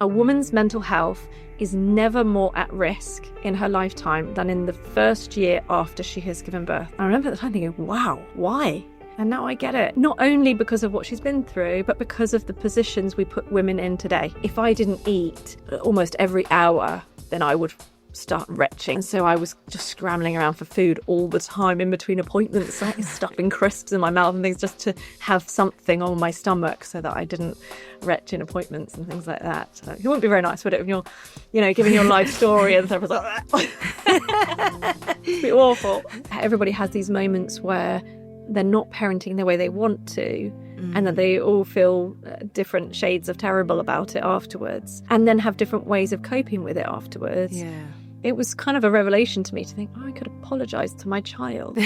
A woman's mental health is never more at risk in her lifetime than in the first year after she has given birth. I remember at the time thinking, wow, why? And now I get it. Not only because of what she's been through, but because of the positions we put women in today. If I didn't eat almost every hour, then I would start retching. And so I was just scrambling around for food all the time in between appointments, like stuffing crisps in my mouth and things just to have something on my stomach so that I didn't retch in appointments and things like that. So it wouldn't be very nice, would it, when you're, giving your life story and stuff. It'd be awful. Everybody has these moments where they're not parenting the way they want to, and that they all feel different shades of terrible about it afterwards, and then have different ways of coping with it afterwards. Yeah. It was kind of a revelation to me to think, I could apologise to my child.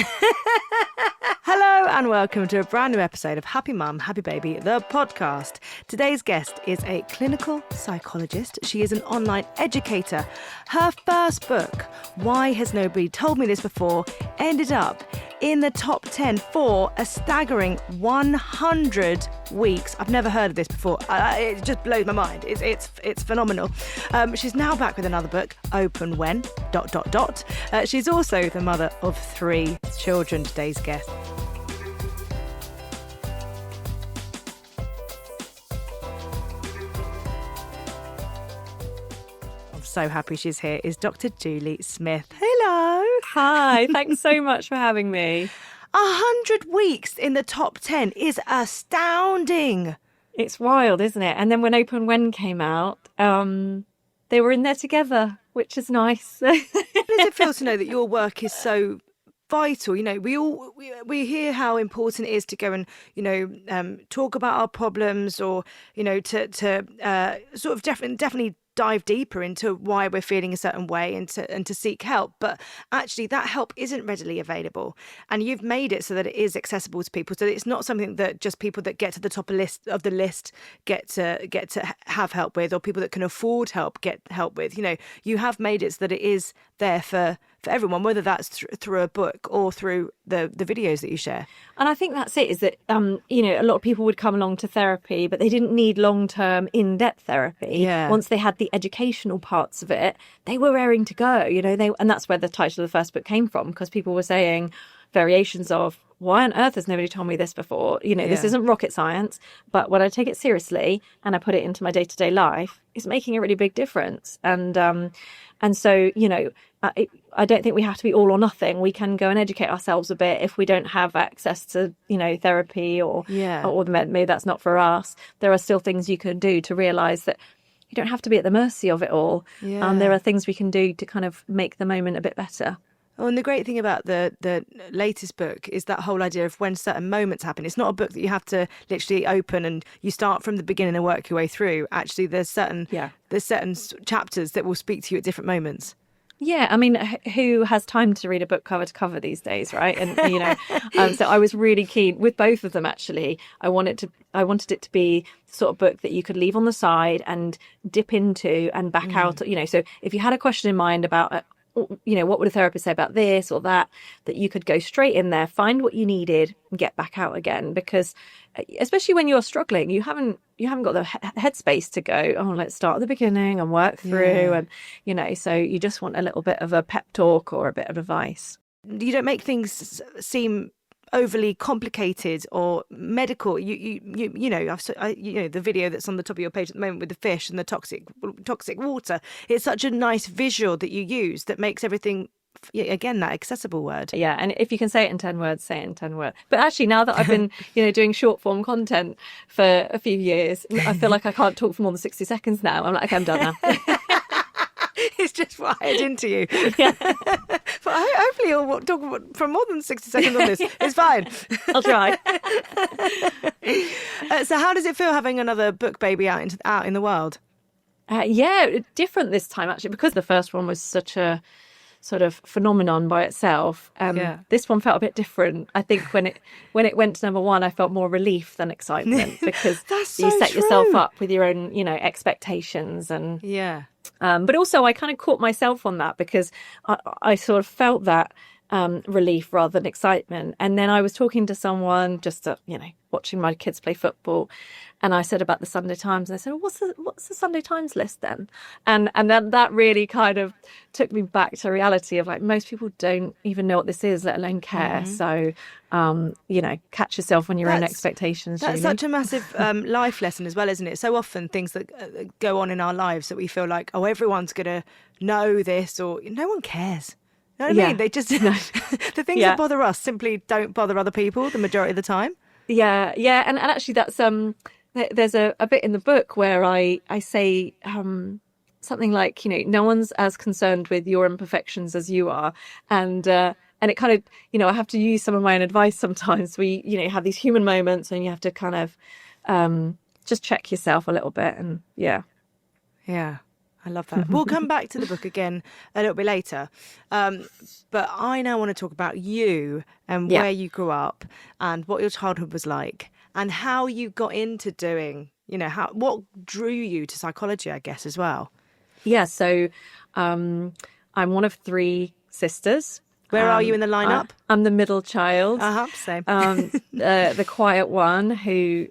Hello and welcome to a brand new episode of Happy Mum, Happy Baby, the podcast. Today's guest is a clinical psychologist. She is an online educator. Her first book, Why Has Nobody Told Me This Before, ended up in the top 10 for a staggering 100 weeks. I've never heard of this before. It just blows my mind. It's phenomenal. She's now back with another book, Open When, ... She's also the mother of 3 children, today's guest. So happy she's here is Dr. Julie Smith. Hello. Hi, thanks so much for having me. 100 weeks in the top 10 is astounding. It's wild, isn't it? And then when Open When came out, they were in there together, which is nice. How does it feel to know that your work is so vital? We hear how important it is to go and talk about our problems, or to sort of definitely dive deeper into why we're feeling a certain way and to seek help. But actually that help isn't readily available, and you've made it so that it is accessible to people, so it's not something that just people that get to the top of the list get to have help with, or people that can afford help get help with. You have made it so that it is there for everyone, whether that's through a book or through the videos that you share. And I think that's it, is that a lot of people would come along to therapy, but they didn't need long-term in-depth therapy. Yeah. Once they had the educational parts of it, they were raring to go. And that's where the title of the first book came from, because people were saying variations of, why on earth has nobody told me this before? This isn't rocket science, but when I take it seriously and I put it into my day-to-day life, it's making a really big difference. And so, I don't think we have to be all or nothing. We can go and educate ourselves a bit if we don't have access to, therapy or maybe that's not for us. There are still things you can do to realise that you don't have to be at the mercy of it all. Yeah. There are things we can do to kind of make the moment a bit better. Oh, and the great thing about the latest book is that whole idea of when certain moments happen. It's not a book that you have to literally open and you start from the beginning and work your way through. Actually, there's certain chapters that will speak to you at different moments. Yeah, I mean, who has time to read a book cover to cover these days, right? And so I was really keen with both of them. Actually, I wanted it to be the sort of book that you could leave on the side and dip into and back out. So if you had a question in mind about what would a therapist say about this or that you could go straight in there, find what you needed and get back out again. Because especially when you're struggling, you haven't got the headspace to go, let's start at the beginning and work through. And, so you just want a little bit of a pep talk or a bit of advice. You don't make things seem overly complicated or medical. The video that's on the top of your page at the moment with the fish and the toxic water, it's such a nice visual that you use that makes everything, again, that accessible word. Yeah, and if you can say it in 10 words, say it in 10 words. But actually, now that I've been doing short form content for a few years, I feel like I can't talk for more than 60 seconds now. I'm like, okay, I'm done now. It's just wired into you. Yeah. But hopefully you'll talk for more than 60 seconds on this. It's fine. I'll try. So how does it feel having another book baby out in the world? Different this time, actually, because the first one was such a sort of phenomenon by itself. This one felt a bit different. I think when it went to number 1, I felt more relief than excitement, because you set yourself up with your own, expectations and but also I kind of caught myself on that, because I sort of felt that relief rather than excitement. And then I was talking to someone just, watching my kids play football, and I said about the Sunday Times, and I said, what's the Sunday Times list then? And then that really kind of took me back to reality of like, most people don't even know what this is, let alone care. So, catch yourself on your own expectations. That's Julie. such a massive life lesson as well, isn't it? So often things that go on in our lives that we feel like, oh, everyone's going to know this, or no one cares. You know what I mean? They just, the things that bother us simply don't bother other people the majority of the time. Yeah. And actually that's, there's a bit in the book where I say something like, no one's as concerned with your imperfections as you are. And it kind of, I have to use some of my own advice sometimes. We, have these human moments and you have to kind of just check yourself a little bit. And yeah. I love that. We'll come back to the book again a little bit later. But I now want to talk about you and where you grew up and what your childhood was like and how you got into doing, what drew you to psychology, I guess, as well. Yeah. So I'm one of 3 sisters. Where are you in the lineup? I'm the middle child. Same. The quiet one who...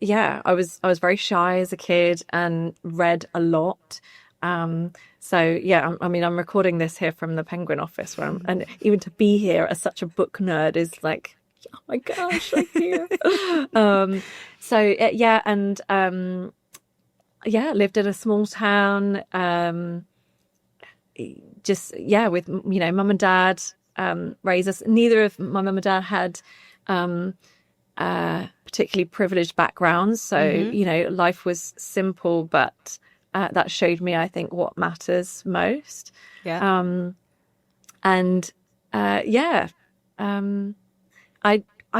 I was very shy as a kid and read a lot. I'm recording this here from the Penguin office, and even to be here as such a book nerd is like, oh my gosh, I'm here. Lived in a small town. With mum and dad raised us. Neither of my mum and dad had particularly privileged backgrounds, so life was simple, but that showed me, I think, what matters most. I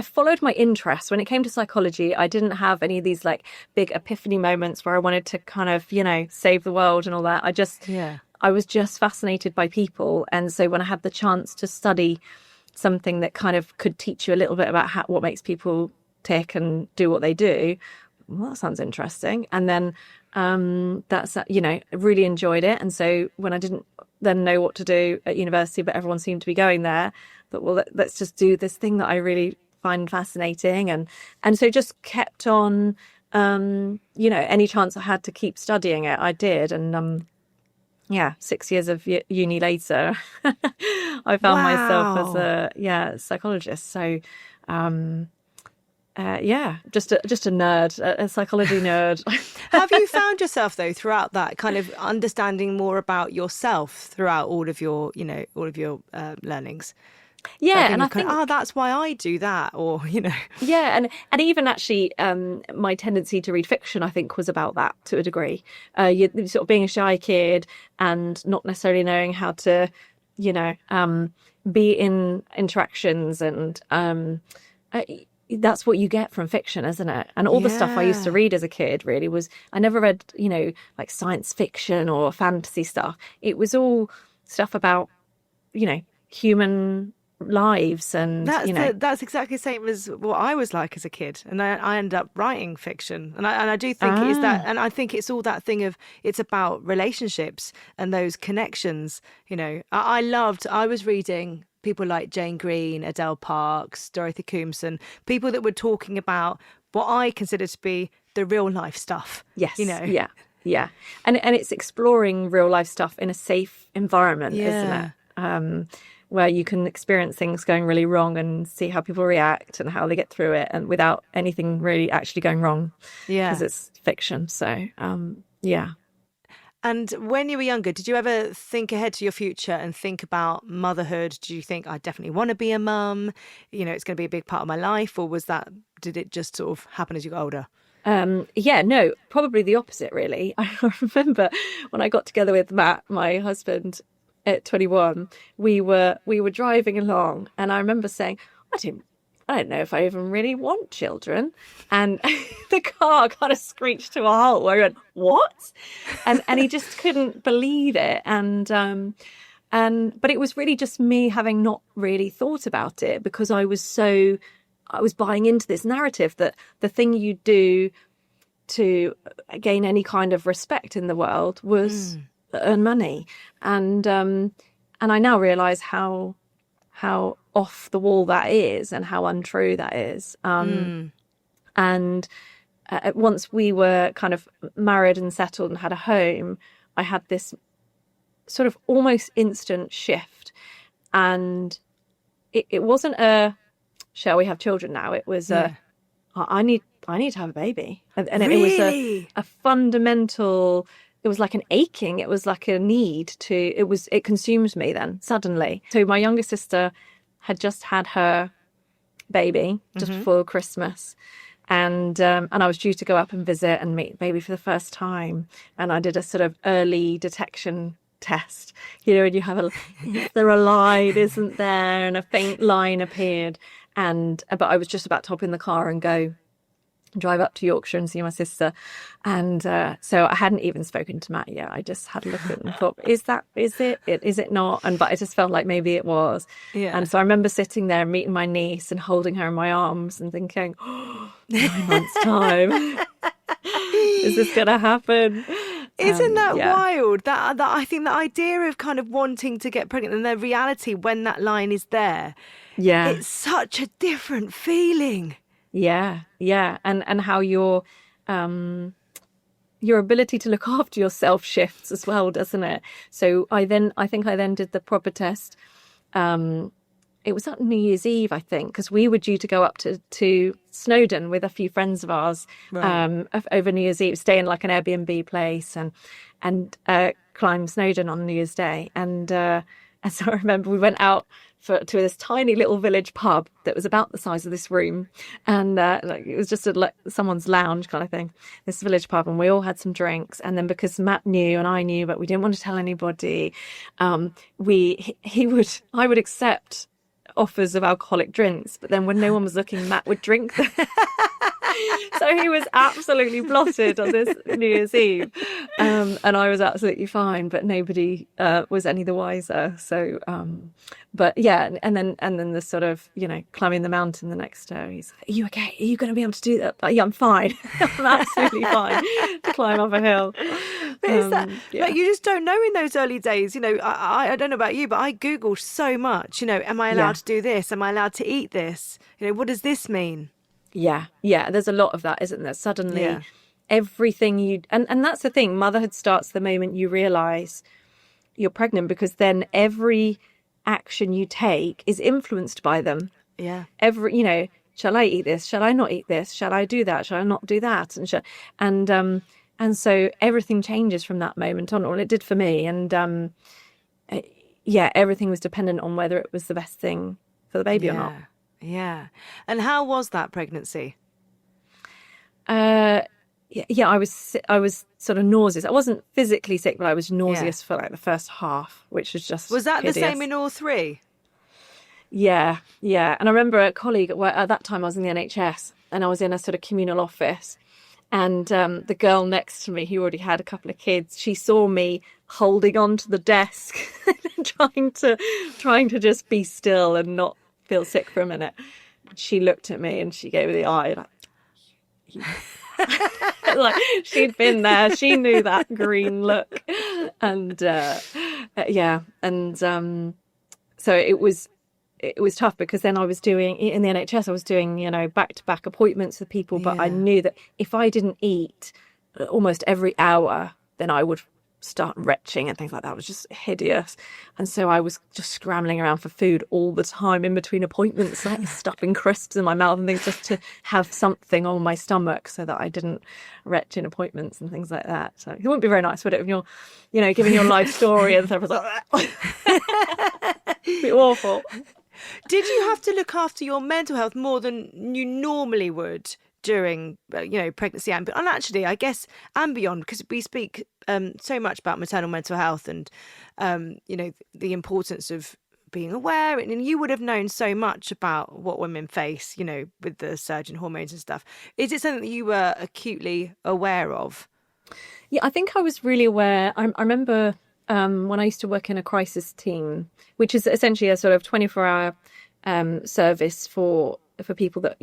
followed my interests. When it came to psychology, I didn't have any of these like big epiphany moments where I wanted to kind of save the world and all that. I was just fascinated by people, and so when I had the chance to study something that kind of could teach you a little bit about what makes people tick and do what they do, well, that sounds interesting. And then I really enjoyed it. And so when I didn't then know what to do at university, but everyone seemed to be going there, but well, let's just do this thing that I really find fascinating. And so just kept on, any chance I had to keep studying it, I did. And 6 years of uni later, I found myself as a psychologist. So, just a nerd, a psychology nerd. Have you found yourself though throughout that kind of understanding more about yourself throughout all of your learnings? Yeah, and I think that's why I do that, or Yeah, and even actually, my tendency to read fiction, I think, was about that to a degree. You sort of being a shy kid and not necessarily knowing how to, be in interactions, and that's what you get from fiction, isn't it? And all the stuff I used to read as a kid really was, I never read, like science fiction or fantasy stuff. It was all stuff about, human lives, and that's exactly the same as what I was like as a kid, and I ended up writing fiction, and I do think it is that, and I think it's all that thing of, it's about relationships and those connections. I was reading people like Jane Green, Adele Parks, Dorothy Coomson, people that were talking about what I consider to be the real life stuff. Yes. Yeah. And it's exploring real life stuff in a safe environment, isn't it? Where you can experience things going really wrong and see how people react and how they get through it, and without anything really actually going wrong. Because it's fiction. So, And when you were younger, did you ever think ahead to your future and think about motherhood? Did you think, I definitely want to be a mum? It's going to be a big part of my life, or did it just sort of happen as you got older? No, probably the opposite, really. I remember when I got together with Matt, my husband, at 21, we were driving along, and I remember saying, I don't know if I even really want children. And the car kind of screeched to a halt where he went, what? And he just couldn't believe it. But it was really just me having not really thought about it, because I was buying into this narrative that the thing you do to gain any kind of respect in the world was earn money. And I now realise how off the wall that is and how untrue that is. And once we were kind of married and settled and had a home, I had this sort of almost instant shift. And it wasn't a, shall we have children now? It was I need to have a baby. And Really? It was a fundamental, it was like an aching, it was like a need to, it consumed me then suddenly. So my younger sister had just had her baby just before Christmas. And I was due to go up and visit and meet the baby for the first time. And I did a sort of early detection test, and you have is there a line, isn't there? And a faint line appeared. But I was just about to hop in the car and go drive up to Yorkshire and see my sister. And so I hadn't even spoken to Matt yet. I just had a look at it and thought, is it not? But I just felt like maybe it was. Yeah. And so I remember sitting there and meeting my niece and holding her in my arms and thinking, 9 months time. Is this going to happen? Isn't that wild? That I think the idea of kind of wanting to get pregnant and the reality when that line is there. Yeah. It's such a different feeling. Yeah. And how your ability to look after yourself shifts as well, doesn't it? So I think I then did the proper test. It was on New Year's Eve, I think, because we were due to go up to Snowdon with a few friends of ours over New Year's Eve, stay in like an Airbnb place and climb Snowdon on New Year's Day. And so I remember we went out to this tiny little village pub that was about the size of this room, and it was just someone's lounge kind of thing, this village pub, and we all had some drinks. And then because Matt knew and I knew, but we didn't want to tell anybody, I would accept offers of alcoholic drinks, but then when no one was looking, Matt would drink them. So he was absolutely blotted on this New Year's Eve, and I was absolutely fine, but nobody was any the wiser. So but yeah, and then the sort of, climbing the mountain the next day, he's like, are you okay? Are you going to be able to do that? Like, yeah, I'm fine. I'm absolutely fine to climb up a hill. But is that, like, you just don't know in those early days, I don't know about you, but I Google so much, am I allowed to do this? Am I allowed to eat this? What does this mean? Yeah, there's a lot of that, isn't there? Suddenly everything and that's the thing, motherhood starts the moment you realise you're pregnant, because then every action you take is influenced by them. Yeah. Shall I eat this? Shall I not eat this? Shall I do that? Shall I not do that? And so everything changes from that moment on. Well, it did for me. And everything was dependent on whether it was the best thing for the baby or not. Yeah. And how was that pregnancy? I was sort of nauseous. I wasn't physically sick, but I was nauseous for like the first half, which was just Was that hideous. The same in all three? Yeah. And I remember a colleague, at that time I was in the NHS, and I was in a sort of communal office, and the girl next to me, who already had a couple of kids, she saw me holding on to the desk, trying to just be still and not feel sick for a minute. She looked at me and she gave me the eye, like she'd been there. She knew that green look. And so it was tough, because then I was doing, in the NHS, I was doing, back-to-back appointments with people, but I knew that if I didn't eat almost every hour, then I would start retching and things like that. It was just hideous. And so I was just scrambling around for food all the time in between appointments, like stuffing crisps in my mouth and things, just to have something on my stomach so that I didn't retch in appointments and things like that. So it wouldn't be very nice, would it, if you're, giving your life story and stuff. It'd be awful. Did you have to look after your mental health more than you normally would during, pregnancy and actually, I guess, and beyond, because we speak so much about maternal mental health and, the importance of being aware, and you would have known so much about what women face, with the surge in hormones and stuff. Is it something that you were acutely aware of? Yeah, I think I was really aware. I remember when I used to work in a crisis team, which is essentially a sort of 24-hour service for people that,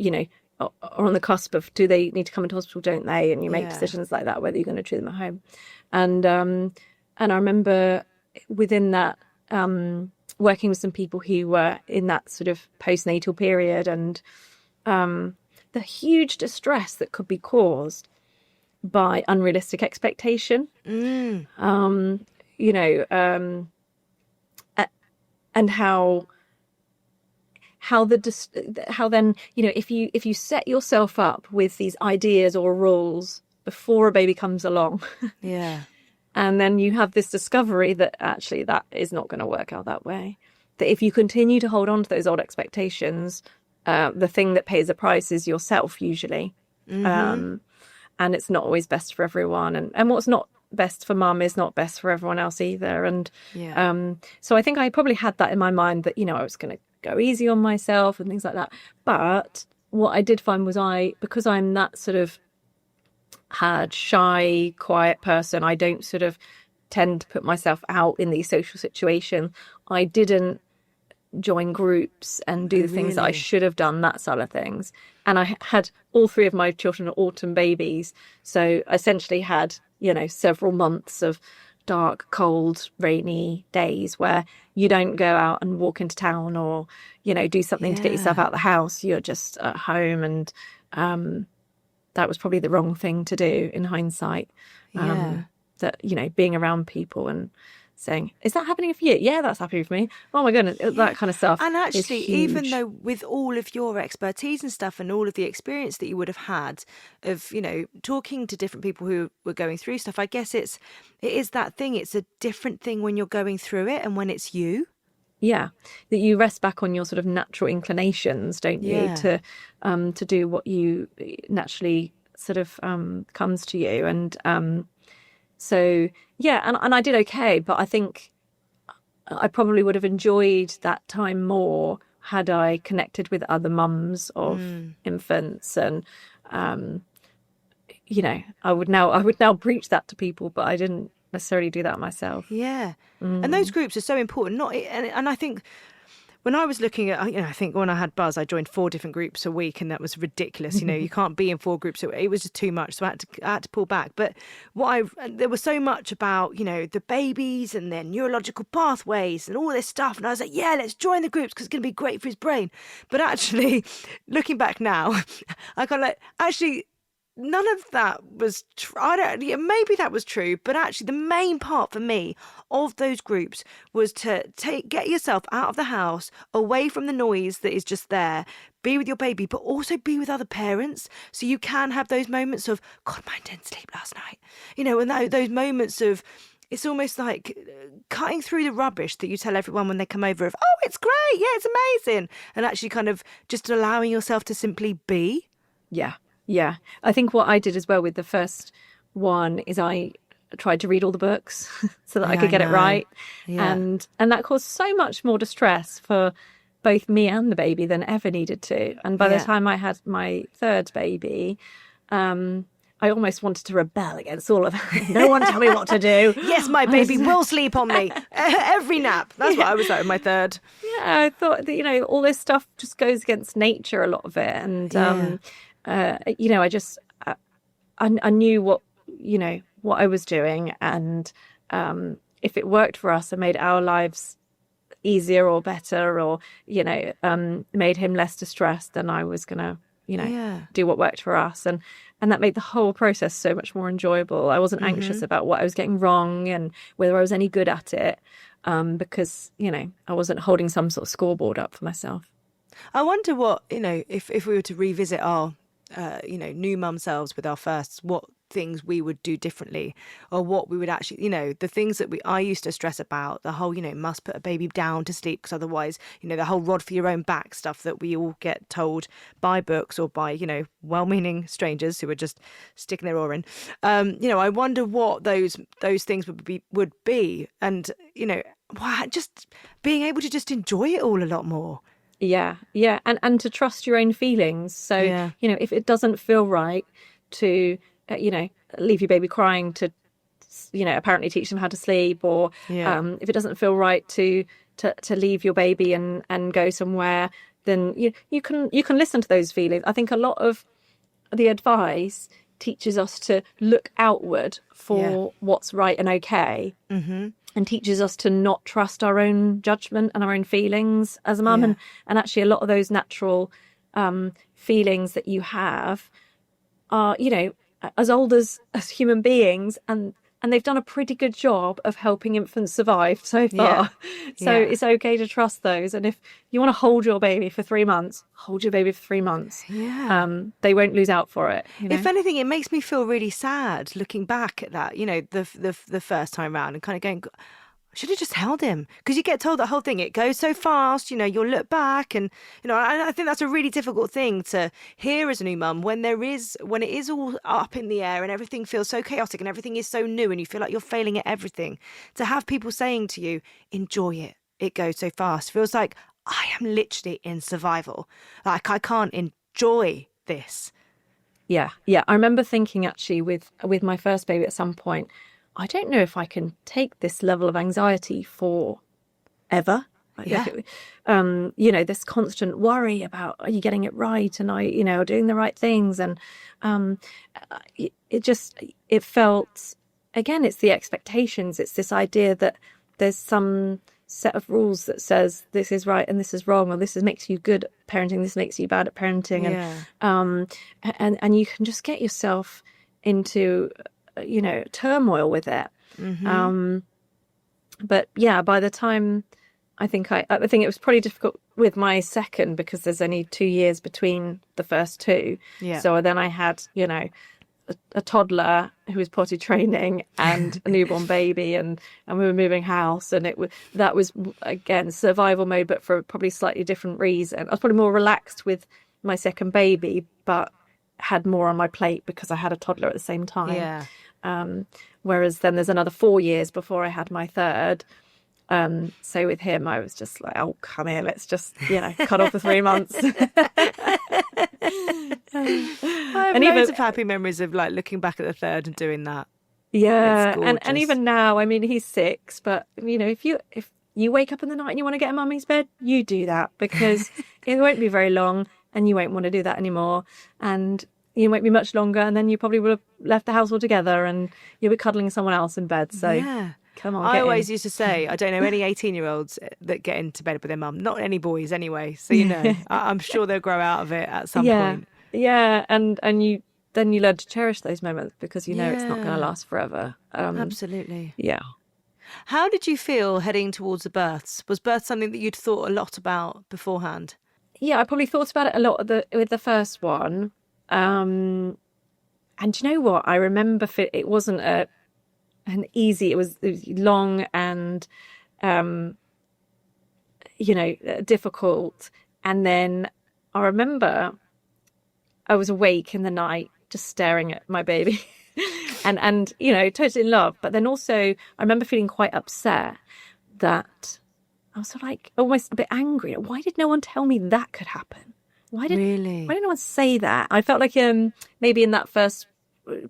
are on the cusp of, do they need to come into hospital, don't they? And you make decisions like that, whether you're going to treat them at home. And I remember within that working with some people who were in that sort of postnatal period, and the huge distress that could be caused by unrealistic expectation. You know, and how then, you know, if you set yourself up with these ideas or rules before a baby comes along, Yeah. and then you have this discovery that actually that is not going to work out that way, that if you continue to hold on to those old expectations, the thing that pays the price is yourself usually. And it's not always best for everyone, and what's not best for mum is not best for everyone else either. And so I think I probably had that in my mind, that, you know, I was going to go easy on myself and things like that. But what I did find was, because I'm that sort of shy, quiet person, I don't sort of tend to put myself out in these social situations. I didn't join groups and do the things that I should have done, that side of things. And I had all three of my children are autumn babies, so I essentially had, you know, several months of dark, cold, rainy days where you don't go out and walk into town or, you know, do something to get yourself out of the house. You're just at home, and that was probably the wrong thing to do in hindsight. That, you know, being around people and saying, is that happening for you? Yeah, that's happening for me. Oh my goodness, that kind of stuff. And actually, even though with all of your expertise and stuff and all of the experience that you would have had of, you know, talking to different people who were going through stuff, I guess it is that thing. It's a different thing when you're going through it and when it's you. Yeah, that you rest back on your sort of natural inclinations, don't you, to do what you naturally sort of comes to you. And so, yeah, and I did okay, but I think I probably would have enjoyed that time more had I connected with other mums of infants. And, you know, I would now preach that to people, but I didn't necessarily do that myself. Yeah. And those groups are so important. And I think when I was looking at, you know, I think when I had Buzz, I joined 4 different groups a week, and that was ridiculous. You know, you can't be in 4 groups. It was just too much. So I had to pull back. But there was so much about, you know, the babies and their neurological pathways and all this stuff. And I was like, yeah, let's join the groups because it's going to be great for his brain. But actually, looking back now, I kind of like, actually, none of that was true. Maybe that was true, but actually the main part for me of those groups was to get yourself out of the house, away from the noise that is just there, be with your baby, but also be with other parents, so you can have those moments of, God, mine didn't sleep last night, you know, and those moments of, it's almost like cutting through the rubbish that you tell everyone when they come over of, oh, it's great, yeah, it's amazing, and actually kind of just allowing yourself to simply be. Yeah, I think what I did as well with the first one is I tried to read all the books so that I could get it right. And that caused so much more distress for both me and the baby than ever needed to. And by the time I had my third baby, I almost wanted to rebel against all of that. No one tell me what to do. Yes, my baby will sleep on me every nap. That's what I was like with my third. Yeah, I thought that, you know, all this stuff just goes against nature, a lot of it. And you know, I knew what I was doing, and if it worked for us and made our lives easier or better, or, you know, made him less distressed, then I was gonna, you know, do what worked for us, and that made the whole process so much more enjoyable. I wasn't anxious about what I was getting wrong and whether I was any good at it, because, you know, I wasn't holding some sort of scoreboard up for myself. I wonder what, you know, if we were to revisit our you know, new mum selves with our firsts, what things we would do differently, or what we would actually, you know, the things that I used to stress about, the whole, you know, must put a baby down to sleep because otherwise, you know, the whole rod for your own back stuff that we all get told by books or by, you know, well-meaning strangers who are just sticking their oar in. You know, I wonder what those things would be, and, you know, just being able to just enjoy it all a lot more. Yeah. And to trust your own feelings. So, you know, if it doesn't feel right to, you know, leave your baby crying, to, you know, apparently teach them how to sleep, or if it doesn't feel right to leave your baby and go somewhere, then you can listen to those feelings. I think a lot of the advice teaches us to look outward for what's right and okay, and teaches us to not trust our own judgment and our own feelings as a mum. And actually a lot of those natural feelings that you have are, you know, as old as human beings, and they've done a pretty good job of helping infants survive so far. So it's okay to trust those. And if you want to hold your baby for 3 months, hold your baby for 3 months. They won't lose out for it. You know? If anything, it makes me feel really sad looking back at that, you know, the first time round, and kind of going, I should have just held him. Because you get told the whole thing, it goes so fast, you know, you'll look back. And, you know, I think that's a really difficult thing to hear as a new mum when it is all up in the air and everything feels so chaotic and everything is so new and you feel like you're failing at everything. To have people saying to you, enjoy it. It goes so fast. Feels like I am literally in survival. Like I can't enjoy this. Yeah. I remember thinking actually with my first baby at some point, I don't know if I can take this level of anxiety forever. You know, this constant worry about, are you getting it right? And are doing the right things? And it felt, again, it's the expectations. It's this idea that there's some set of rules that says this is right and this is wrong, or this makes you good at parenting, this makes you bad at parenting. And you can just get yourself into turmoil with it. But yeah, by the time I think it was probably difficult with my second, because there's only 2 years between the first two. So then I had a toddler who was potty training and a newborn baby, and we were moving house, and that was again survival mode, but for a probably slightly different reason. I was probably more relaxed with my second baby, but had more on my plate because I had a toddler at the same time. Whereas then there's another 4 years before I had my third. So with him, I was just like, oh, come here, let's just, cut off for 3 months. I have loads of happy memories of like looking back at the third and doing that. Yeah. And even now, I mean, he's 6, but if you wake up in the night and you want to get in mummy's bed, you do that, because it won't be very long and you won't want to do that anymore. And it won't be much longer, and then you probably would have left the house altogether and you'll be cuddling someone else in bed. So come on, I always used to say, I don't know any 18-year-olds that get into bed with their mum. Not any boys anyway. So, I'm sure they'll grow out of it at some point. Yeah, and you learn to cherish those moments, because it's not going to last forever. Absolutely. Yeah. How did you feel heading towards the births? Was birth something that you'd thought a lot about beforehand? Yeah, I probably thought about it a lot with the first one. And you know what? I remember it wasn't an easy. It was long and difficult. And then I remember I was awake in the night, just staring at my baby, and totally in love. But then also I remember feeling quite upset that I was sort of like almost a bit angry. Why did no one tell me that could happen? Why did no one say that? I felt like maybe in that first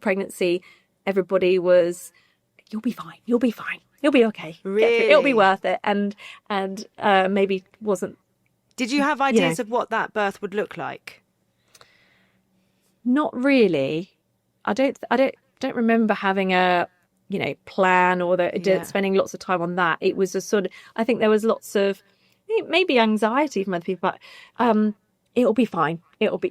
pregnancy, everybody was, you'll be fine, you'll be fine, you'll be okay, really? It'll be worth it, and maybe wasn't. Did you have ideas of what that birth would look like? Not really. I don't remember having a plan, or spending lots of time on that. It was a sort of, I think there was lots of maybe anxiety from other people, but it'll be fine. It'll be,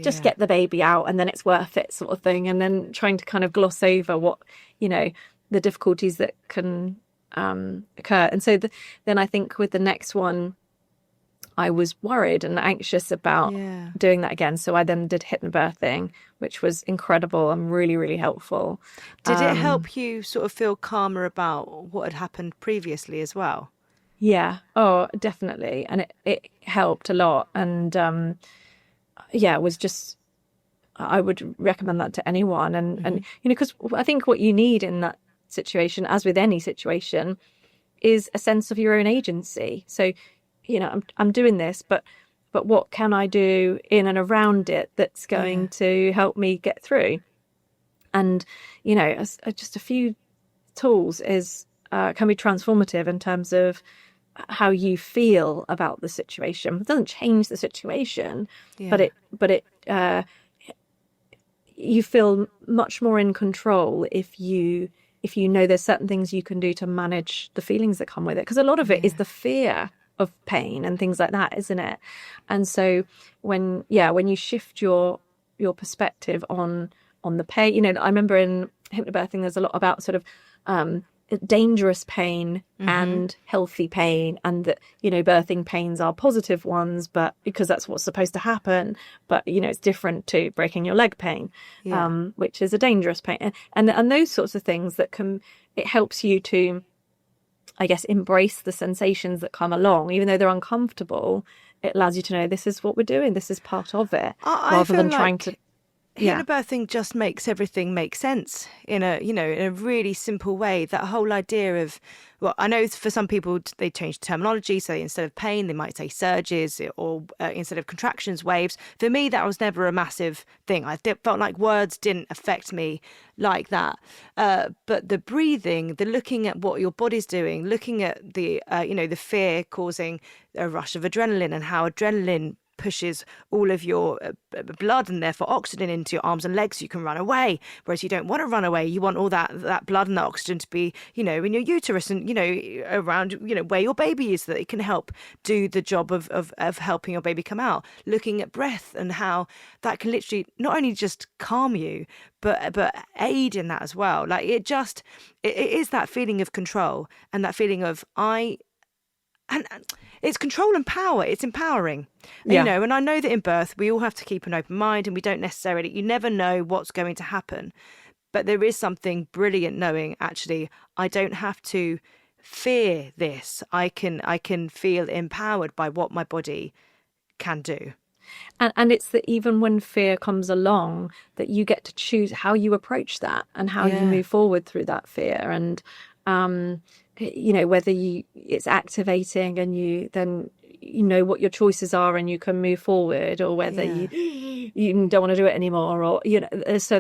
just get the baby out and then it's worth it, sort of thing. And then trying to kind of gloss over what, the difficulties that can occur. And so then I think with the next one, I was worried and anxious about doing that again. So I then did hypnobirthing, which was incredible and really, really helpful. Did it help you sort of feel calmer about what had happened previously as well? Yeah. Oh, definitely. And it helped a lot. And it was just, I would recommend that to anyone. And because I think what you need in that situation, as with any situation, is a sense of your own agency. So, I'm doing this, but what can I do in and around it that's going to help me get through? And, just a few tools can be transformative in terms of how you feel about the situation. It doesn't change the situation, but it you feel much more in control if you know there's certain things you can do to manage the feelings that come with it. Because a lot of it is the fear of pain and things like that, isn't it? And so when you shift your perspective on the pain, you know, I remember in hypnobirthing there's a lot about sort of dangerous pain and healthy pain, and that, you know, birthing pains are positive ones, but because that's what's supposed to happen, but, you know, it's different to breaking your leg pain, which is a dangerous pain, and those sorts of things that it helps you to, I guess, embrace the sensations that come along, even though they're uncomfortable. It allows you to know this is what we're doing, this is part of it, rather than trying to. Hypnobirthing just makes everything make sense in a really simple way. That whole idea of, well, I know for some people they change terminology, so instead of pain they might say surges, or instead of contractions, waves. For me, that was never a massive thing. I felt like words didn't affect me like that. But the breathing, the looking at what your body's doing, looking at the the fear causing a rush of adrenaline, and how adrenaline pushes all of your blood and therefore oxygen into your arms and legs so you can run away, whereas you don't want to run away. You want all that blood and that oxygen to be, you know, in your uterus and, you know, around, you know, where your baby is, so that it can help do the job of helping your baby come out. Looking at breath and how that can literally not only just calm you but aid in that as well. Like it is that feeling of control and that feeling of and it's control and power. It's empowering, you know. And I know that in birth, we all have to keep an open mind, and we don't necessarily, you never know what's going to happen. But there is something brilliant knowing, actually, I don't have to fear this. I can feel empowered by what my body can do. And it's that even when fear comes along, that you get to choose how you approach that and how you move forward through that fear. And you know, whether it's activating and you know what your choices are and you can move forward, or whether you don't want to do it anymore, or, you know, so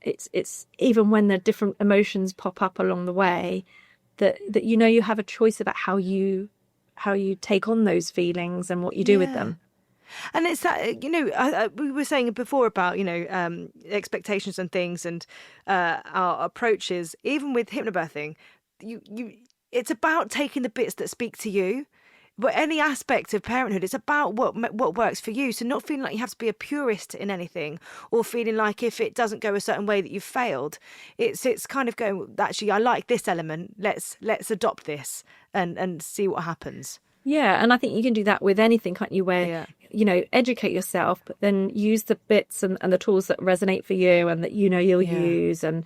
it's even when the different emotions pop up along the way, that you know you have a choice about how you take on those feelings and what you do with them. And it's that, you know, we were saying before about, you know, expectations and things, and our approaches, even with hypnobirthing, it's about taking the bits that speak to you. But any aspect of parenthood, it's about what works for you. So not feeling like you have to be a purist in anything, or feeling like if it doesn't go a certain way that you've failed. It's kind of going, actually, I like this element. Let's adopt this and see what happens. Yeah, and I think you can do that with anything, can't you? Where, you know, educate yourself, but then use the bits and the tools that resonate for you and that, you know, you'll use. And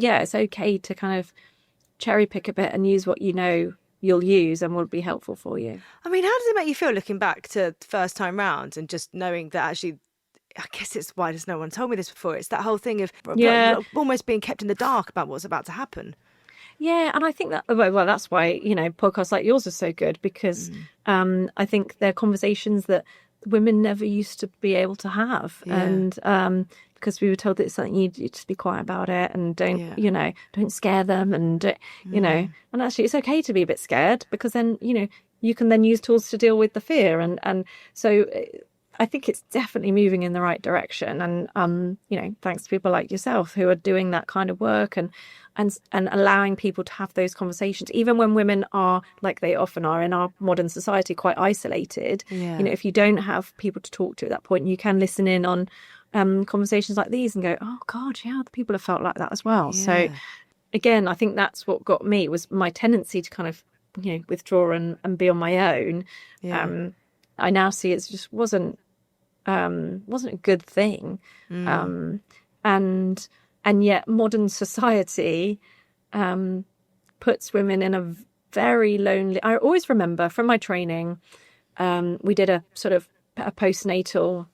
it's okay to kind of cherry pick a bit and use what you know you'll use and will be helpful for you. I mean, how does it make you feel looking back to the first time round and just knowing that actually, I guess it's, why has no one told me this before? It's that whole thing of almost being kept in the dark about what's about to happen. Yeah, and I think that, well, that's why, you know, podcasts like yours are so good, because I think they're conversations that women never used to be able to have. And because we were told that it's something you just be quiet about it and don't, you know, don't scare them, and, you know, and actually it's okay to be a bit scared, because then, you know, you can then use tools to deal with the fear. And so I think it's definitely moving in the right direction. And, you know, thanks to people like yourself who are doing that kind of work and allowing people to have those conversations, even when women are, like they often are in our modern society, quite isolated. You know, if you don't have people to talk to at that point, you can listen in on conversations like these and go, oh God, yeah, other people have felt like that as well. So again, I think that's what got me, was my tendency to kind of, you know, withdraw and be on my own. I now see it just wasn't a good thing. And yet modern society puts women in a very lonely... I always remember from my training, we did a sort of a postnatal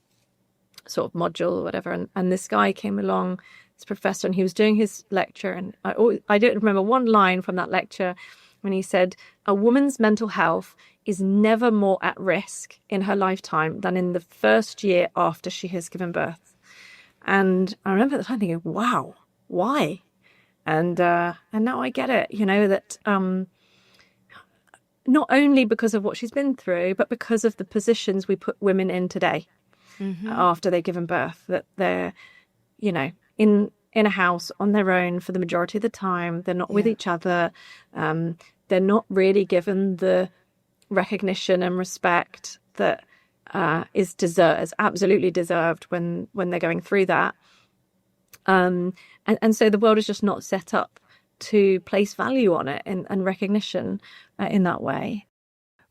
sort of module or whatever, and this guy came along, this professor, and he was doing his lecture, and I don't remember one line from that lecture when he said, a woman's mental health is never more at risk in her lifetime than in the first year after she has given birth. And I remember at the time thinking, wow, why? And now I get it, you know, that not only because of what she's been through, but because of the positions we put women in today. after they've given birth, that they're, you know, in a house on their own for the majority of the time. They're not with each other. They're not really given the recognition and respect that is absolutely deserved when they're going through that. And so the world is just not set up to place value on it and recognition in that way.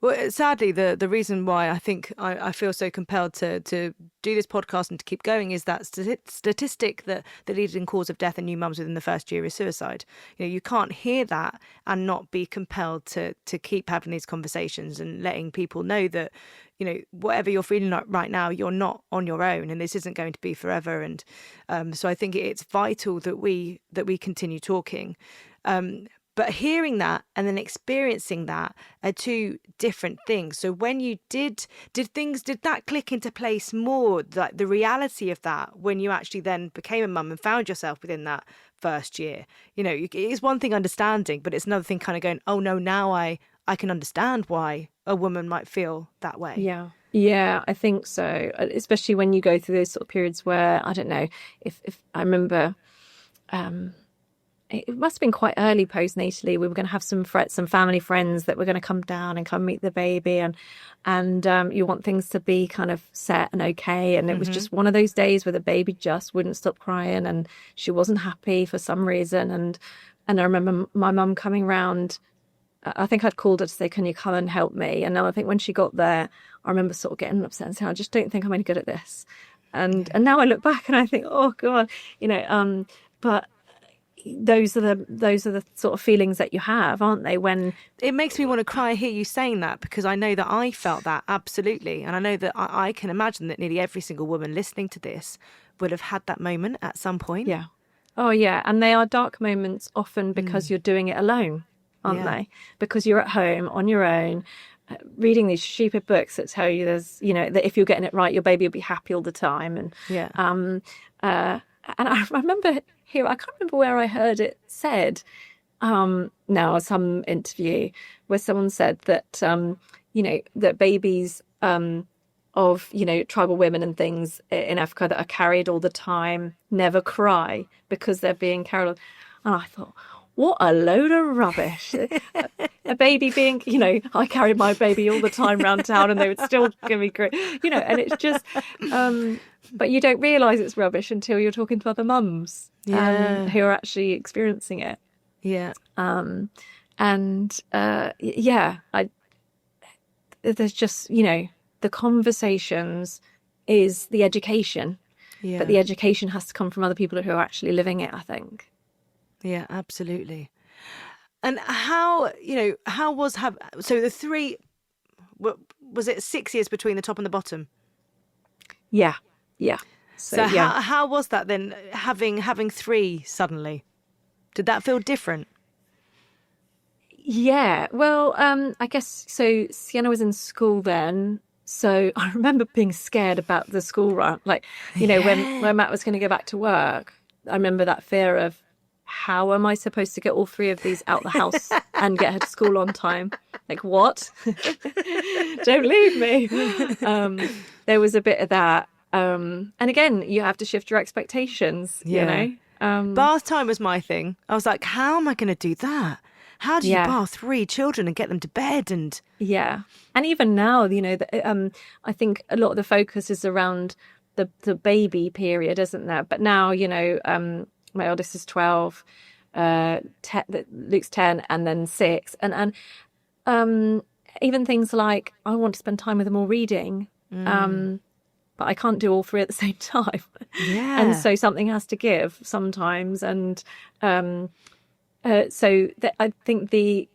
Well, sadly, the reason why I think I feel so compelled to do this podcast and to keep going is that statistic that the leading cause of death in new mums within the first year is suicide. You know, you can't hear that and not be compelled to keep having these conversations and letting people know that, you know, whatever you're feeling like right now, you're not on your own, and this isn't going to be forever. And so I think it's vital that we continue talking. But hearing that and then experiencing that are two different things. So when you did that click into place more, like the reality of that, when you actually then became a mum and found yourself within that first year? You know, it's one thing understanding, but it's another thing kind of going, oh no, now I can understand why a woman might feel that way. Yeah, I think so. Especially when you go through those sort of periods where, I don't know, if I remember, it must have been quite early postnatally. We were going to have some family friends that were going to come down and come meet the baby, and you want things to be kind of set and okay. And it was just one of those days where the baby just wouldn't stop crying, and she wasn't happy for some reason. And I remember my mum coming round. I think I'd called her to say, "Can you come and help me?" And I think when she got there, I remember sort of getting upset and saying, "I just don't think I'm any good at this." And now I look back and I think, "Oh God," you know. But those are the sort of feelings that you have, aren't they? When it makes me want to cry, hear you saying that, because I know that I felt that absolutely, and I know that I can imagine that nearly every single woman listening to this would have had that moment at some point. Yeah. Oh yeah, and they are dark moments often because you're doing it alone, aren't they? Because you're at home on your own, reading these stupid books that tell you there's, you know, that if you're getting it right, your baby will be happy all the time. And and I remember here, I can't remember where I heard it said, now some interview where someone said that, you know, that babies of, you know, tribal women and things in Africa that are carried all the time never cry because they're being carried. And I thought, what a load of rubbish. A baby being, you know, I carried my baby all the time around town and they would still give me grief, you know, and it's just, but you don't realise it's rubbish until you're talking to other mums who are actually experiencing it. Yeah. There's just, you know, the conversations is the education, but the education has to come from other people who are actually living it, I think. Yeah, absolutely. And how was so the three, was it 6 years between the top and the bottom? Yeah. So how was that then, having three suddenly? Did that feel different? Yeah, well, I guess so. Sienna was in school then, so I remember being scared about the school run. Like, you know, when Matt was going to go back to work, I remember that fear of, how am I supposed to get all three of these out the house and get her to school on time? Like, what? Don't leave me. There was a bit of that. And again, you have to shift your expectations, you know. Bath time was my thing. I was like, how am I going to do that? How do you bath 3 children and get them to bed? And and even now, you know, I think a lot of the focus is around the baby period, isn't there? But now, you know, my eldest is 12, Luke's 10, and then 6. And even things like, I want to spend time with them all reading, but I can't do all 3 at the same time. Yeah. And so something has to give sometimes. And I think the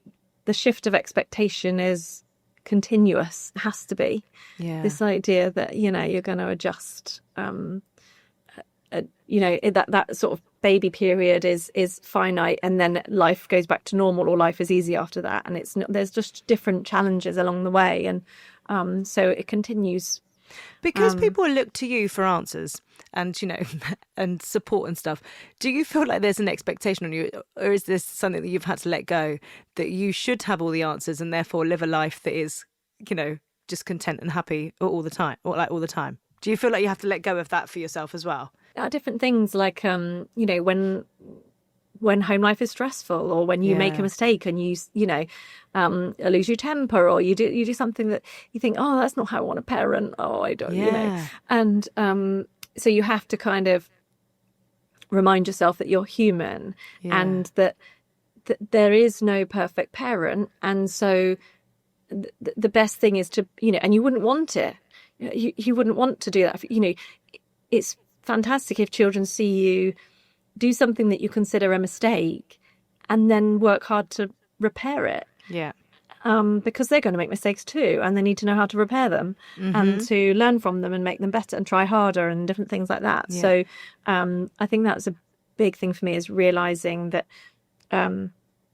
shift of expectation is continuous. It has to be. Yeah. This idea that, you know, you're going to adjust, you know, that sort of baby period is finite, and then life goes back to normal, or life is easy after that, and there's just different challenges along the way, and so it continues because people look to you for answers and, you know, and support and stuff. Do you feel like there's an expectation on you, or is this something that you've had to let go, that you should have all the answers and therefore live a life that is, you know, just content and happy all the time, or like all the time? Do you feel like you have to let go of that for yourself as well? There are different things like, when home life is stressful, or when you make a mistake and you lose your temper, or you do something that you think, oh, that's not how I want to parent. Oh, I don't, And so you have to kind of remind yourself that you're human and that there is no perfect parent. And so the best thing is to, and you wouldn't want it. You wouldn't want to do that. It's fantastic if children see you do something that you consider a mistake and then work hard to repair it. Yeah. Because they're going to make mistakes too, and they need to know how to repair them and to learn from them and make them better and try harder and different things like that. Yeah. So I think that's a big thing for me, is realizing that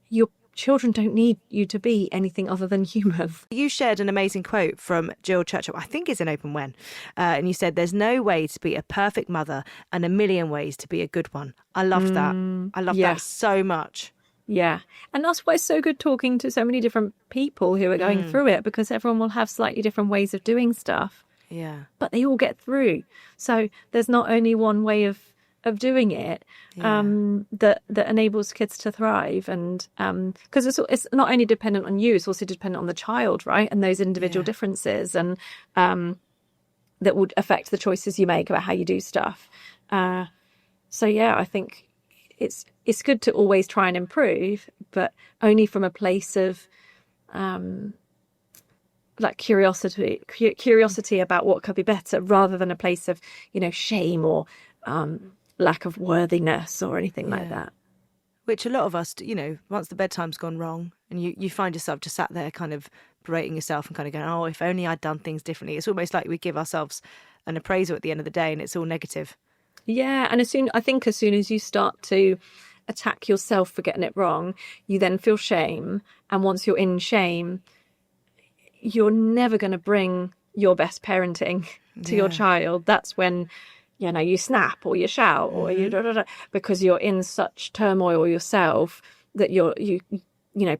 your children don't need you to be anything other than human. You shared an amazing quote from Jill Churchill, I think it's in Open When, and you said, "There's no way to be a perfect mother and a million ways to be a good one." I love that. I love that so much. Yeah. And that's why it's so good talking to so many different people who are going through it, because everyone will have slightly different ways of doing stuff. Yeah. But they all get through. So there's not only one way of doing it that enables kids to thrive. And because it's not only dependent on you, it's also dependent on the child, right? And those individual differences, and that would affect the choices you make about how you do stuff. So I think it's good to always try and improve, but only from a place of like curiosity about what could be better, rather than a place of shame or lack of worthiness or anything like that. Which a lot of us, once the bedtime's gone wrong and you find yourself just sat there kind of berating yourself and kind of going, oh, if only I'd done things differently. It's almost like we give ourselves an appraisal at the end of the day and it's all negative. Yeah, and as soon as you start to attack yourself for getting it wrong, you then feel shame. And once you're in shame, you're never going to bring your best parenting to your child. That's when, you snap or you shout or you because you're in such turmoil yourself that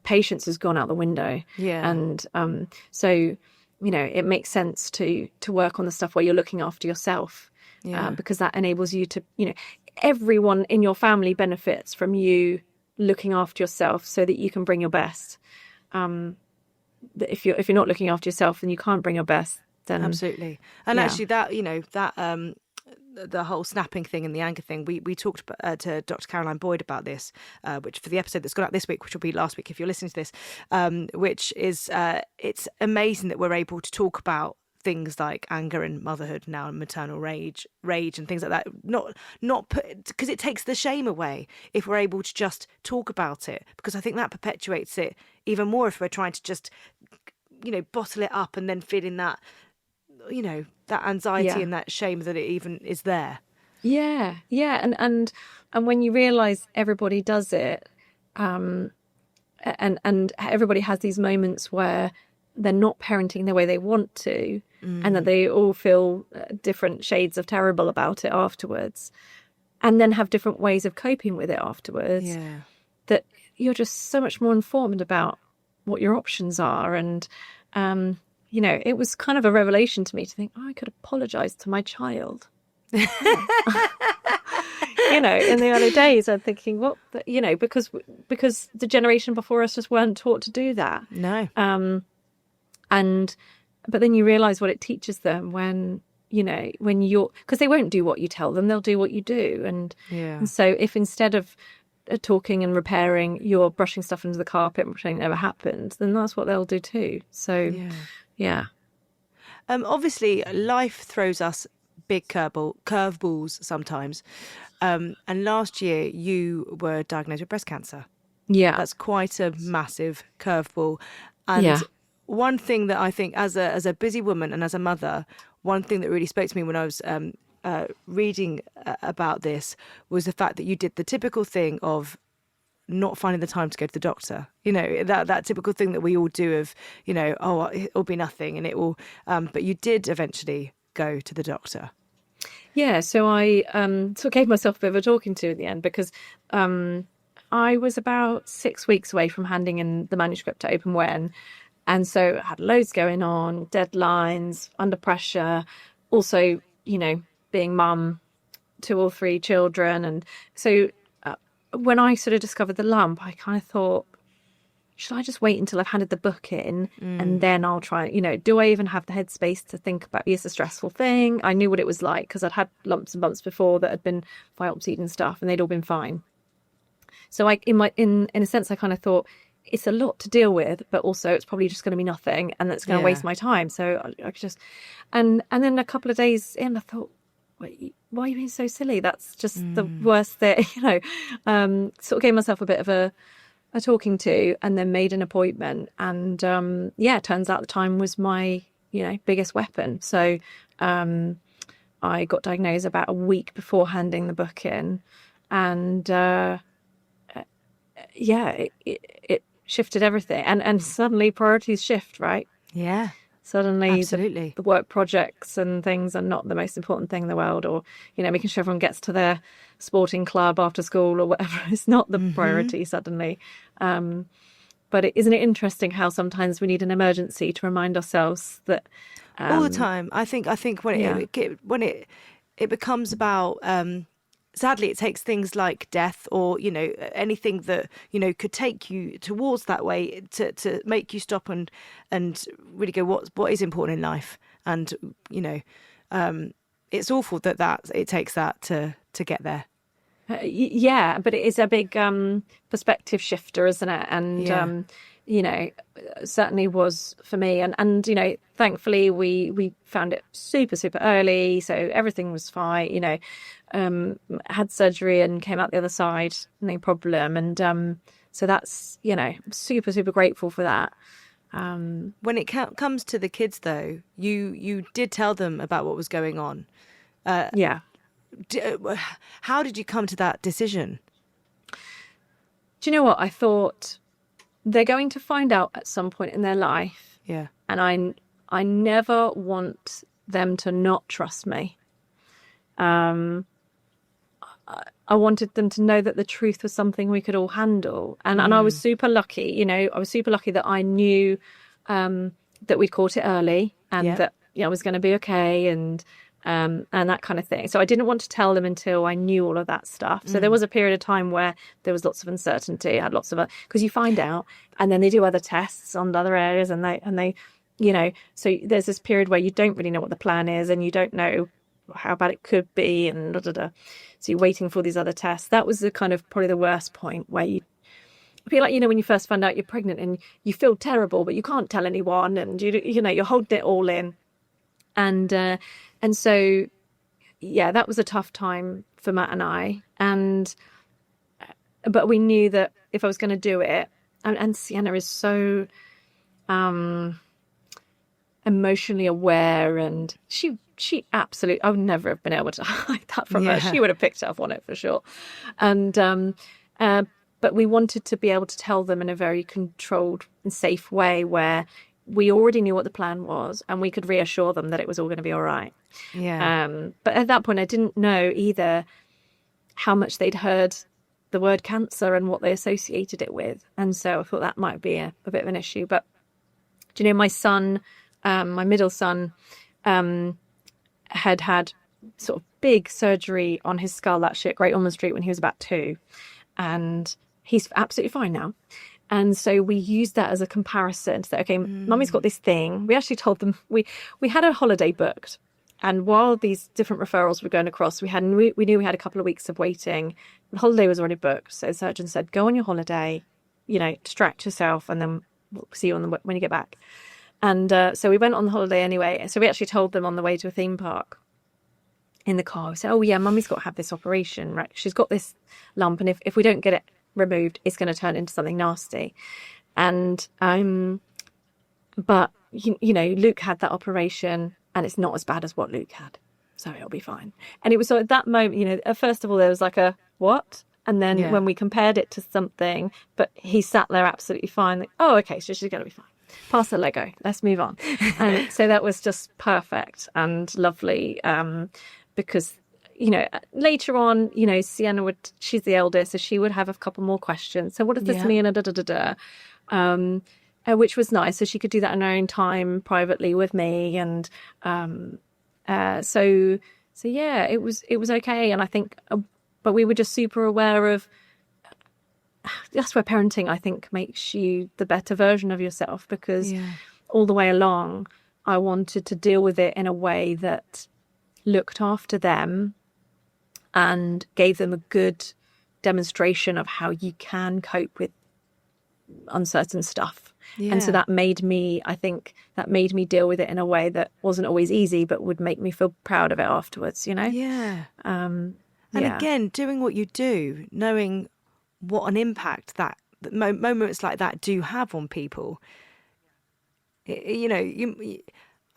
patience has gone out the window. Yeah. And so, it makes sense to work on the stuff where you're looking after yourself. Yeah. Because that enables you to, everyone in your family benefits from you looking after yourself so that you can bring your best. But if you're not looking after yourself and you can't bring your best, then absolutely. And actually, that the whole snapping thing and the anger thing, we talked to Dr. Caroline Boyd about this, which for the episode that's gone out this week, which will be last week if you're listening to this, which is it's amazing that we're able to talk about things like anger and motherhood now, and maternal rage and things like that, not because it takes the shame away if we're able to just talk about it, because I think that perpetuates it even more if we're trying to just bottle it up and then feeling that that anxiety and that shame that it even is there. And when you realize everybody does it, and everybody has these moments where they're not parenting the way they want to, and that they all feel different shades of terrible about it afterwards, and then have different ways of coping with it afterwards, that you're just so much more informed about what your options are. And it was kind of a revelation to me to think, I could apologize to my child. In the early days, I'm thinking, what? Because the generation before us just weren't taught to do that. No. But then you realize what it teaches them when you're, because they won't do what you tell them, they'll do what you do. And so if instead of talking and repairing, you're brushing stuff under the carpet and pretending it never happened, then that's what they'll do too. So obviously life throws us big curveballs sometimes, and last year you were diagnosed with breast cancer. That's quite a massive curveball. And one thing that I think as a busy woman and as a mother, one thing that really spoke to me when I was reading about this was the fact that you did the typical thing of not finding the time to go to the doctor. That typical thing that we all do of, it'll be nothing and it will, but you did eventually go to the doctor. Yeah, so I sort of gave myself a bit of a talking to in the end, because I was about 6 weeks away from handing in the manuscript to Open When. And so I had loads going on, deadlines, under pressure, also, being mum to all three children. And so when I sort of discovered the lump, I kind of thought, should I just wait until I've handed the book in and then I'll try, do I even have the headspace to think about, it's a stressful thing. I knew what it was like because I'd had lumps and bumps before that had been biopsied and stuff, and they'd all been fine. So in a sense, I kind of thought it's a lot to deal with, but also it's probably just going to be nothing and that's going to waste my time. So I could just, and then a couple of days in, I thought, wait, why are you being so silly? That's just the worst thing, sort of gave myself a bit of a talking to, and then made an appointment. And it turns out the time was my biggest weapon. So I got diagnosed about a week before handing the book in, and it shifted everything, and suddenly priorities shift, right? Suddenly absolutely. The work projects and things are not the most important thing in the world, or making sure everyone gets to their sporting club after school or whatever. It's not the priority suddenly. But isn't it interesting how sometimes we need an emergency to remind ourselves that all the time. I think when it becomes about sadly, it takes things like death or anything that could take you towards that way to make you stop and really go, what is important in life. And it's awful that it takes that to get there. But it is a big perspective shifter, isn't it? And certainly was for me. And thankfully we found it super, super early, so everything was fine. Had surgery and came out the other side, no problem. And so that's super, super grateful for that. When it comes to the kids, though, you did tell them about what was going on. How did you come to that decision? Do you know what? I thought they're going to find out at some point in their life. Yeah. And I never want them to not trust me. I wanted them to know that the truth was something we could all handle. And I was super lucky, I was super lucky that I knew that we'd caught it early and that I was going to be okay and that kind of thing. So I didn't want to tell them until I knew all of that stuff. So there was a period of time where there was lots of uncertainty. I had lots of, because you find out and then they do other tests on other areas and they, so there's this period where you don't really know what the plan is and you don't know how bad it could be and So you're waiting for these other tests. That was the kind of probably the worst point where you feel like, when you first find out you're pregnant and you feel terrible, but you can't tell anyone and you're holding it all in. And so, that was a tough time for Matt and I. But we knew that if I was going to do it, and Sienna is so emotionally aware, and she absolutely, I would never have been able to hide that from her. She would have picked up on it for sure. And but we wanted to be able to tell them in a very controlled and safe way where we already knew what the plan was and we could reassure them that it was all going to be all right. But at that point, I didn't know either how much they'd heard the word cancer and what they associated it with. And so I thought that might be a bit of an issue. But, my son, my middle son, had sort of big surgery on his skull actually at Great Ormond Street when he was about 2. And he's absolutely fine now. And so we used that as a comparison to say, okay, Mummy's got this thing. We actually told them, we had a holiday booked. And while these different referrals were going across, we knew we had a couple of weeks of waiting. The holiday was already booked. So the surgeon said, go on your holiday, distract yourself, and then we'll see you when you get back. And so we went on the holiday anyway. So we actually told them on the way to a theme park in the car, we said, oh yeah, Mummy's got to have this operation, right? She's got this lump. And if we don't get it removed, it's going to turn into something nasty. And but Luke had that operation and it's not as bad as what Luke had, so it'll be fine. And it was so at that moment, first of all there was like a what, and then when we compared it to something, but he sat there absolutely fine, like, oh okay, so she's going to be fine, pass the Lego, let's move on. And so that was just perfect and lovely, because later on, Sienna she's the eldest, so she would have a couple more questions. So what does this mean? Which was nice. So she could do that in her own time privately with me. And so So yeah, it was okay. And I think, but we were just super aware of, that's where parenting, I think, makes you the better version of yourself, because all the way along, I wanted to deal with it in a way that looked after them and gave them a good demonstration of how you can cope with uncertain stuff. And so that made me, I think, deal with it in a way that wasn't always easy, but would make me feel proud of it afterwards, you know? And again, doing what you do, knowing what an impact that moments like that do have on people.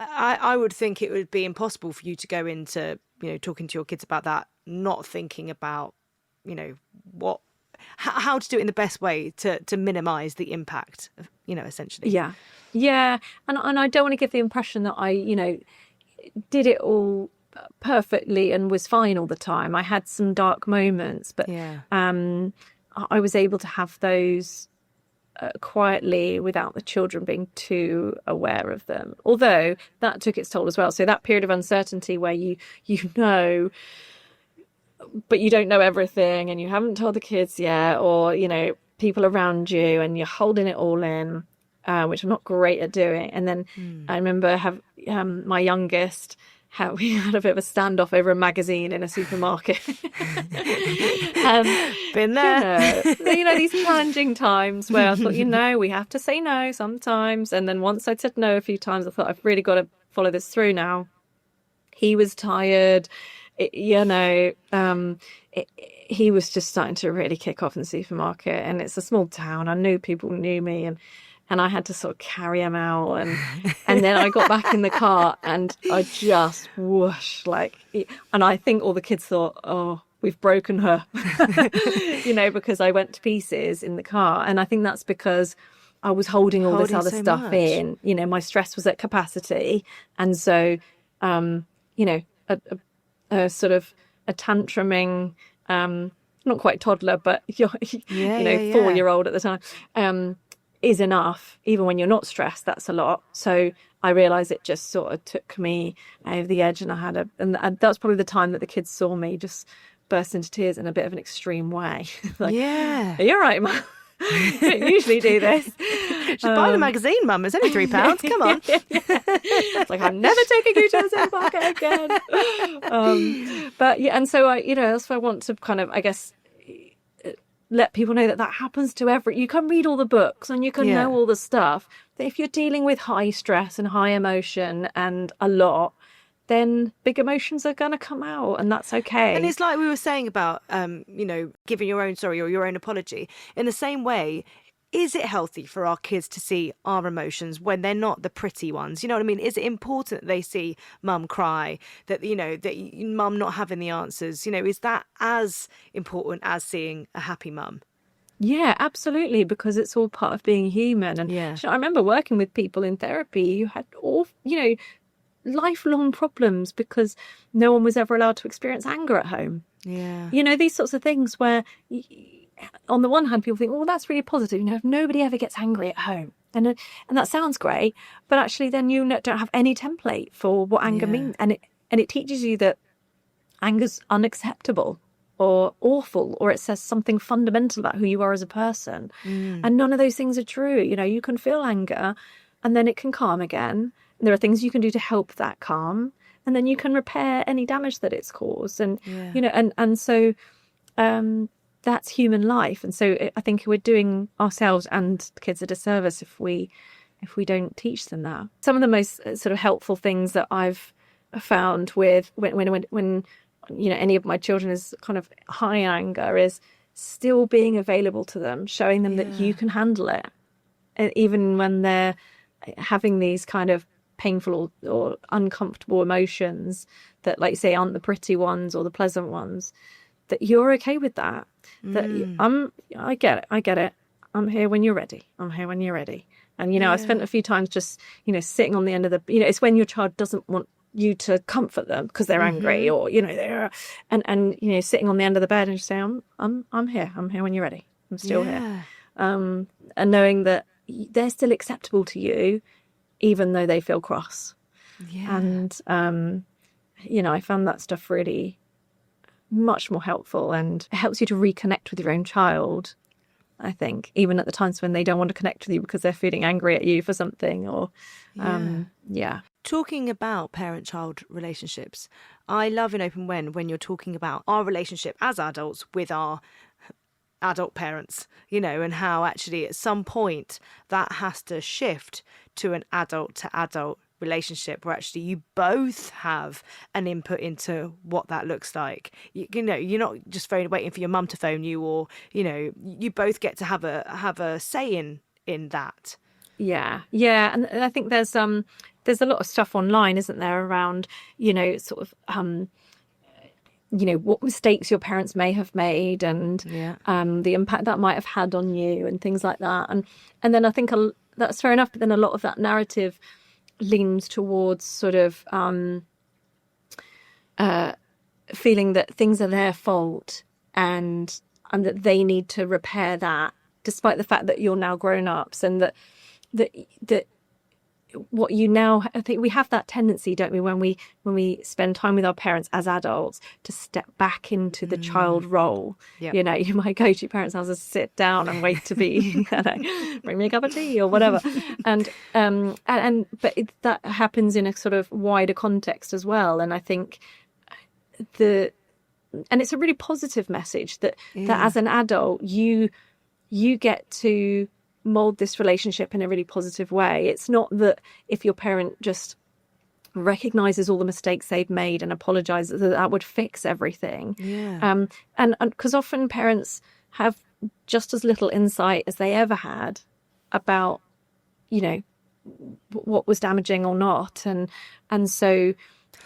I would think it would be impossible for you to go into, talking to your kids about that, not thinking about, how to do it in the best way to minimize the impact, essentially. Yeah. And I don't want to give the impression that I, did it all perfectly and was fine all the time. I had some dark moments, but I was able to have those quietly without the children being too aware of them. Although that took its toll as well. So that period of uncertainty where you know, but you don't know everything and you haven't told the kids yet, or, people around you, and you're holding it all in, which I'm not great at doing. And then I remember my youngest, we had a bit of a standoff over a magazine in a supermarket. Been there. These challenging times where I thought, we have to say no sometimes. And then once I'd said no a few times, I thought, I've really got to follow this through now. He was tired. He was just starting to really kick off in the supermarket. And it's a small town. I knew people knew me, and I had to sort of carry him out. And then I got back in the car and I just whoosh, and I think all the kids thought, oh, we've broken her, because I went to pieces in the car. And I think that's because I was holding all this other stuff in. My stress was at capacity. And so, a sort of a tantruming, not quite toddler, but 4-year-old at the time, is enough. Even when you're not stressed, that's a lot. So I realised it just sort of took me over the edge, and and that's probably the time that the kids saw me just burst into tears in a bit of an extreme way. Are you all right, Mum? You don't usually do this. Just buy the magazine, Mum. It's only £3. Come on. It's like, I'm never taking you to the supermarket again. But yeah, and so that's why I want to kind of, I guess, let people know that happens to you can read all the books and you can know all the stuff. But if you're dealing with high stress and high emotion and a lot, then big emotions are going to come out, and that's okay. And it's like we were saying about, giving your own sorry or your own apology. In the same way, is it healthy for our kids to see our emotions when they're not the pretty ones? You know what I mean? Is it important that they see Mum cry, that, that Mum not having the answers? Is that as important as seeing a happy mum? Yeah, absolutely, because it's all part of being human. And I remember working with people in therapy who had lifelong problems because no one was ever allowed to experience anger at home. These sorts of things where on the one hand people think, well, that's really positive, if nobody ever gets angry at home, and that sounds great, but actually then you don't have any template for what anger means, and it teaches you that anger's unacceptable or awful, or it says something fundamental about who you are as a person. And none of those things are true. You can feel anger and then it can calm again. There are things you can do to help that calm, and then you can repair any damage that it's caused. And, so that's human life. And so I think we're doing ourselves and the kids a disservice if we don't teach them that. Some of the most sort of helpful things that I've found with when any of my children is kind of high in anger is still being available to them, showing them that you can handle it. And even when they're having these kind of painful or uncomfortable emotions that, like you say, aren't the pretty ones or the pleasant ones, that you're okay with that. That I get it. I'm here when you're ready. And, I spent a few times just, sitting on the end of the, it's when your child doesn't want you to comfort them because they're angry, or, they're, and, sitting on the end of the bed and just saying, I'm here. I'm here when you're ready. I'm still here. And knowing that they're still acceptable to you, even though they feel cross. And I found that stuff really much more helpful, and it helps you to reconnect with your own child, I think, even at the times when they don't want to connect with you because they're feeling angry at you for something, or yeah. Talking about parent-child relationships, I love in Open when you're talking about our relationship as adults with our adult parents, and how actually at some point that has to shift to an adult to adult relationship where actually you both have an input into what that looks like. You're not just waiting for your mum to phone you, or you both get to have a say in that. Yeah, and I think there's a lot of stuff online, isn't there, around sort of what mistakes your parents may have made, and the impact that might have had on you, and things like that. And then I think that's fair enough, but then a lot of that narrative leans towards sort of feeling that things are their fault, and that they need to repair that, despite the fact that you're now grown-ups, and that what you now, I think we have that tendency, don't we, when we spend time with our parents as adults, to step back into the child role. Yep. You might go to your parents' house and sit down and wait to be bring me a cup of tea or whatever, but that happens in a sort of wider context as well. And I think and it's a really positive message that as an adult you get to mold this relationship in a really positive way. It's not that if your parent just recognizes all the mistakes they've made and apologizes, that would fix everything. And because often parents have just as little insight as they ever had about what was damaging or not, and so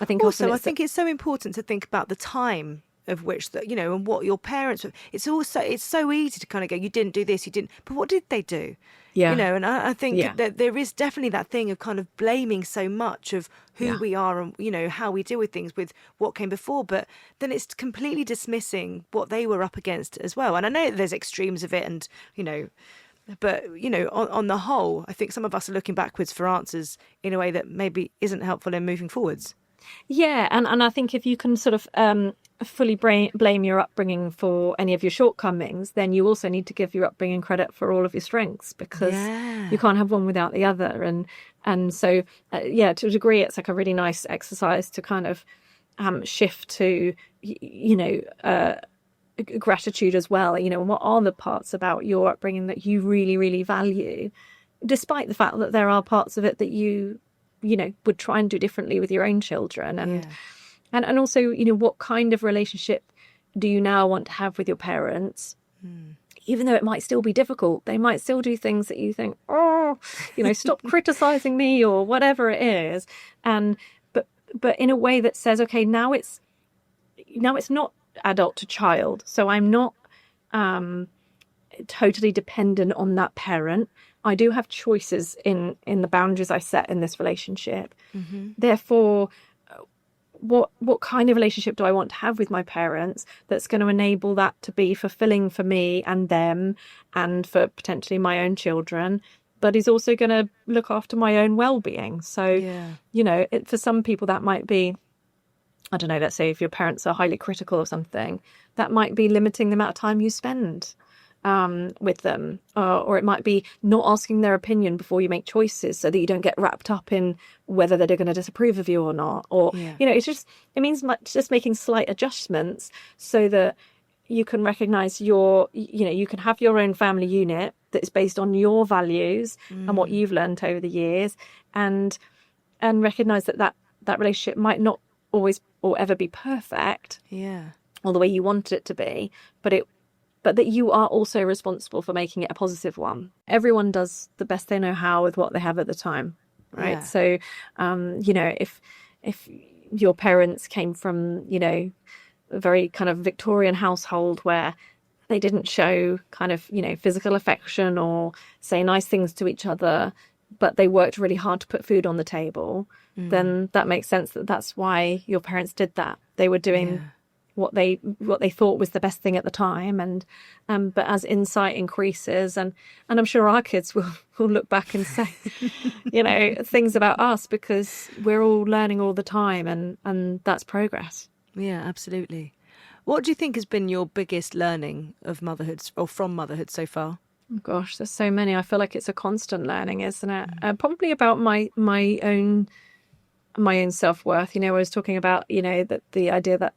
I think also I think it's so important to think about the time of which that and what your parents. It's so easy to kind of go, you didn't do this, you didn't, but what did they do? And I think that there is definitely that thing of kind of blaming so much of who we are and how we deal with things with what came before, but then it's completely dismissing what they were up against as well. And I know that there's extremes of it, and but on the whole, I think some of us are looking backwards for answers in a way that maybe isn't helpful in moving forwards. And I think if you can sort of fully blame your upbringing for any of your shortcomings, then you also need to give your upbringing credit for all of your strengths, because you can't have one without the other. And so to a degree, it's like a really nice exercise to kind of shift to gratitude as well. What are the parts about your upbringing that you really, really value, despite the fact that there are parts of it that you would try and do differently with your own children. And also, what kind of relationship do you now want to have with your parents? Even though it might still be difficult, they might still do things that you think, stop criticizing me, or whatever it is. But in a way that says, okay, now it's not adult to child. So I'm not totally dependent on that parent. I do have choices in the boundaries I set in this relationship. Therefore, what kind of relationship do I want to have with my parents that's going to enable that to be fulfilling for me and them, and for potentially my own children, but is also going to look after my own well-being. So, for some people that might be, I don't know, let's say if your parents are highly critical of something, that might be limiting the amount of time you spend with them, or it might be not asking their opinion before you make choices, so that you don't get wrapped up in whether they're going to disapprove of you or not, or it means just making slight adjustments so that you can recognize you can have your own family unit that is based on your values and what you've learned over the years, and recognize that relationship might not always or ever be perfect, or the way you want it to be, but that you are also responsible for making it a positive one. Everyone does the best they know how with what they have at the time, right? So, if your parents came from, a very kind of Victorian household where they didn't show kind of, physical affection or say nice things to each other, but they worked really hard to put food on the table, then that makes sense that's why your parents did that. They were doing what they thought was the best thing at the time, and but as insight increases, and I'm sure our kids will look back and say, things about us, because we're all learning all the time, and that's progress. Yeah, absolutely. What do you think has been your biggest learning of motherhood, or from motherhood so far? Oh gosh, there's so many. I feel like it's a constant learning, isn't it? Probably about my own self-worth. I was talking about, that the idea that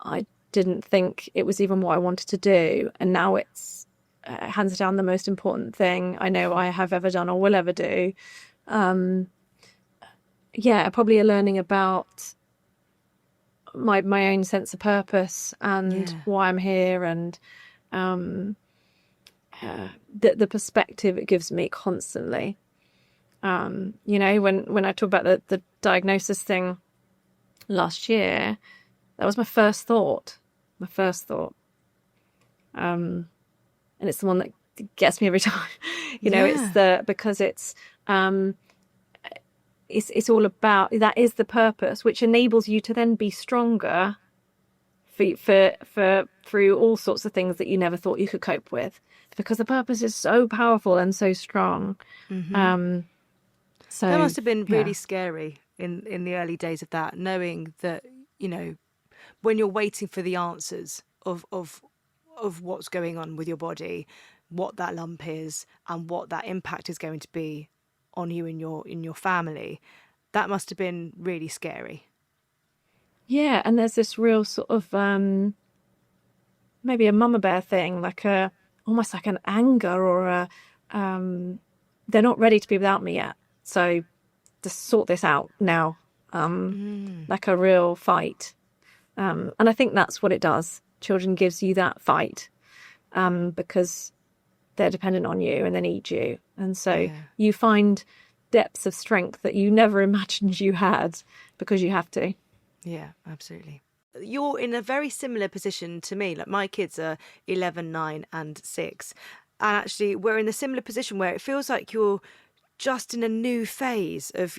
I didn't think it was even what I wanted to do, and now it's hands down the most important thing I know I have ever done or will ever do. Probably a learning about my own sense of purpose and why I'm here, and the perspective it gives me constantly. When I talk about the diagnosis thing last year, that was my first thought. And it's the one that gets me every time. Because it's all about, that is the purpose, which enables you to then be stronger for through all sorts of things that you never thought you could cope with, because the purpose is so powerful and so strong. So that must have been really scary in the early days of that, knowing that, when you're waiting for the answers of what's going on with your body, what that lump is, and what that impact is going to be on you and your family, that must have been really scary. Yeah, and there's this real sort of maybe a mama bear thing, like almost like an anger, or they're not ready to be without me yet, so just sort this out now, like a real fight. And I think that's what it does. Children gives you that fight, because they're dependent on you and they need you. And so you find depths of strength that you never imagined you had, because you have to. Yeah, absolutely. You're in a very similar position to me. Like, my kids are 11, 9 and 6. And actually we're in a similar position where it feels like you're just in a new phase of,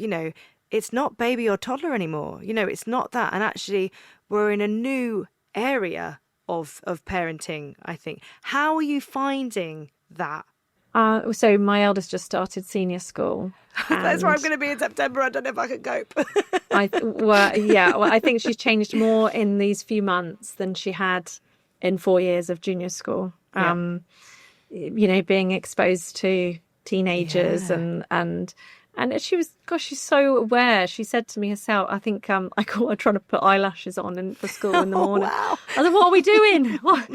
it's not baby or toddler anymore. It's not that. And actually we're in a new area of parenting, I think. How are you finding that? So my eldest just started senior school. That's where I'm going to be in September. I don't know if I can cope. I think she's changed more in these few months than she had in 4 years of junior school. Being exposed to teenagers and she's so aware. She said to me herself, I think I caught her trying to put eyelashes on for school in the morning. Wow. I said, what are we doing? What?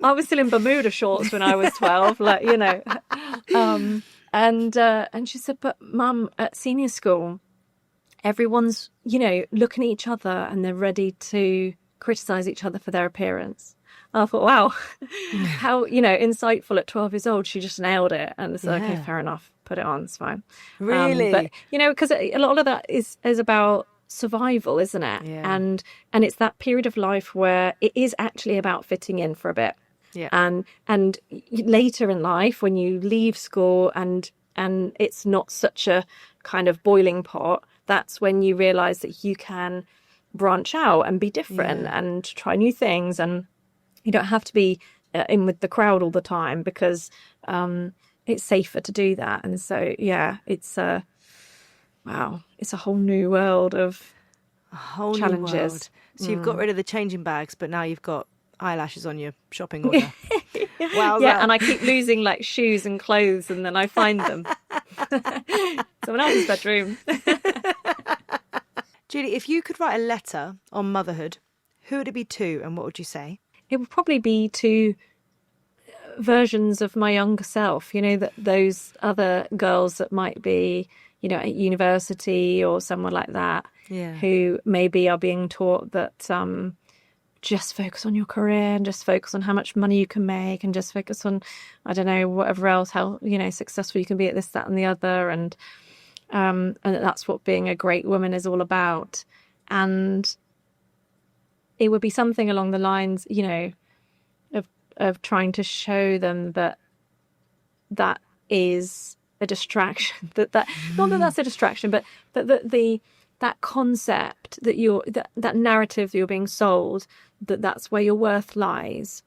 I was still in Bermuda shorts when I was 12, and she said, but Mum, at senior school, everyone's, looking at each other and they're ready to criticise each other for their appearance. I thought, wow, how, insightful at 12 years old. She just nailed it. And it's okay, fair enough. Put it on, it's fine. Really? But, because a lot of that is about survival, isn't it? Yeah. And it's that period of life where it is actually about fitting in for a bit. Yeah. And later in life, when you leave school and it's not such a kind of boiling pot, that's when you realise that you can branch out and be different and try new things, and you don't have to be in with the crowd all the time, because it's safer to do that. And so, it's it's a whole new world of challenges. So you've got rid of the changing bags, but now you've got eyelashes on your shopping order. Wow. Yeah, and I keep losing shoes and clothes, and then I find them. Someone else's bedroom. Julie, if you could write a letter on motherhood, who would it be to, and what would you say? It would probably be to versions of my younger self, that those other girls that might be, at university or somewhere like that, who maybe are being taught that just focus on your career and just focus on how much money you can make and just focus on, I don't know, whatever else, how, successful you can be at this, that and the other. And that's what being a great woman is all about. And it would be something along the lines, of trying to show them that is a distraction, that not that that's a distraction, but that the that concept that that narrative that you're being sold, that's where your worth lies,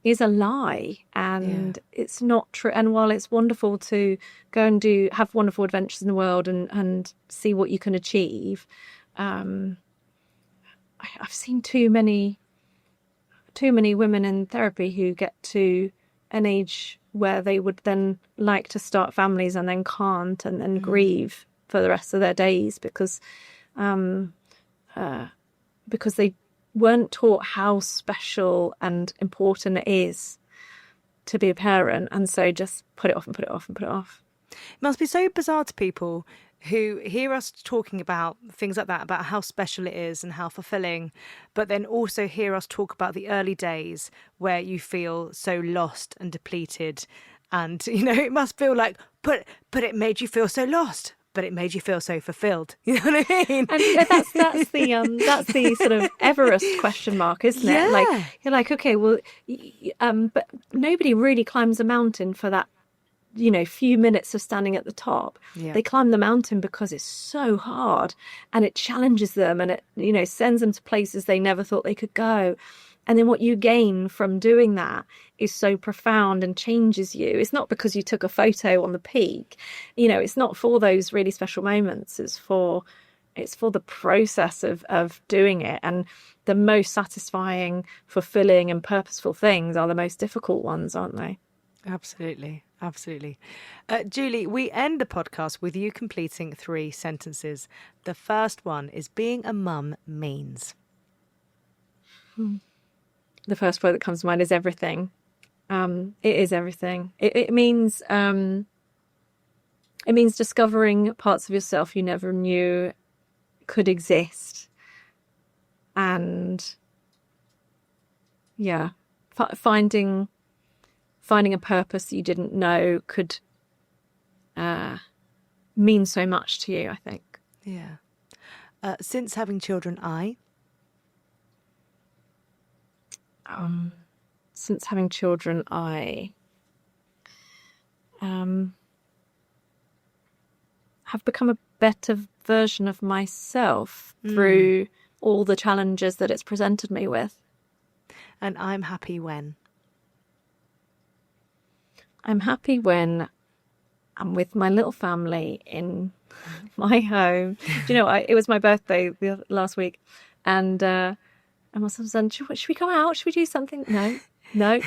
is a lie, and it's not true. And while it's wonderful to go and have wonderful adventures in the world and see what you can achieve, I've seen too many women in therapy who get to an age where they would then like to start families and then can't, and then grieve for the rest of their days because they weren't taught how special and important it is to be a parent, and so just put it off and put it off and put it off. It must be so bizarre to people who hear us talking about things like that, about how special it is and how fulfilling, but then also hear us talk about the early days where you feel so lost and depleted. And, you know, it must feel like, but it made you feel so lost, but it made you feel so fulfilled. You know what I mean? And that's the sort of Everest question mark, isn't it? Like, you're like, okay, well, but nobody really climbs a mountain for that, you know, few minutes of standing at the top. They climb the mountain because it's so hard and it challenges them, and it, you know, sends them to places they never thought they could go. And then what you gain from doing that is so profound and changes you. It's not because you took a photo on the peak, you know, it's not for those really special moments. It's for the process of doing it. And the most satisfying, fulfilling and purposeful things are the most difficult ones, aren't they? Absolutely. Absolutely. Julie, we end the podcast with you completing 3 sentences. The first one is being a mum means. The first word that comes to mind is everything. It is everything. It means discovering parts of yourself you never knew could exist, and finding a purpose you didn't know could mean so much to you, I think. Yeah. Since having children, since having children, I have become a better version of myself through all the challenges that it's presented me with. And I'm happy when I'm with my little family in my home. Do you know, it was my birthday last week, and my son said, should we go out? Should we do something? No.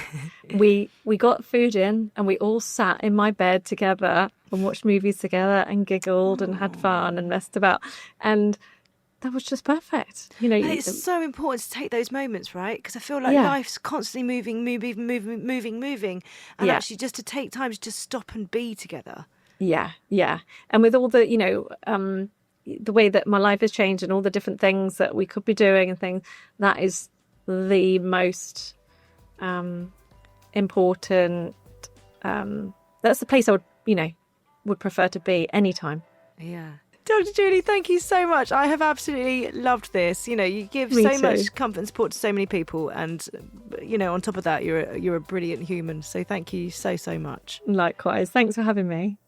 We got food in, and we all sat in my bed together and watched movies together and giggled and had fun and messed about. And that was just perfect. You know, and it's so important to take those moments, right? Because I feel like life's constantly moving. And actually just to take time to just stop and be together. Yeah. And with all the, you know, the way that my life has changed and all the different things that we could be doing and things, that is the most important. That's the place I would prefer to be anytime. Yeah. Dr. Julie, thank you so much. I have absolutely loved this. You know, you give much comfort and support to so many people, and you know, on top of that, you're a brilliant human. So thank you so much. Likewise. Thanks for having me.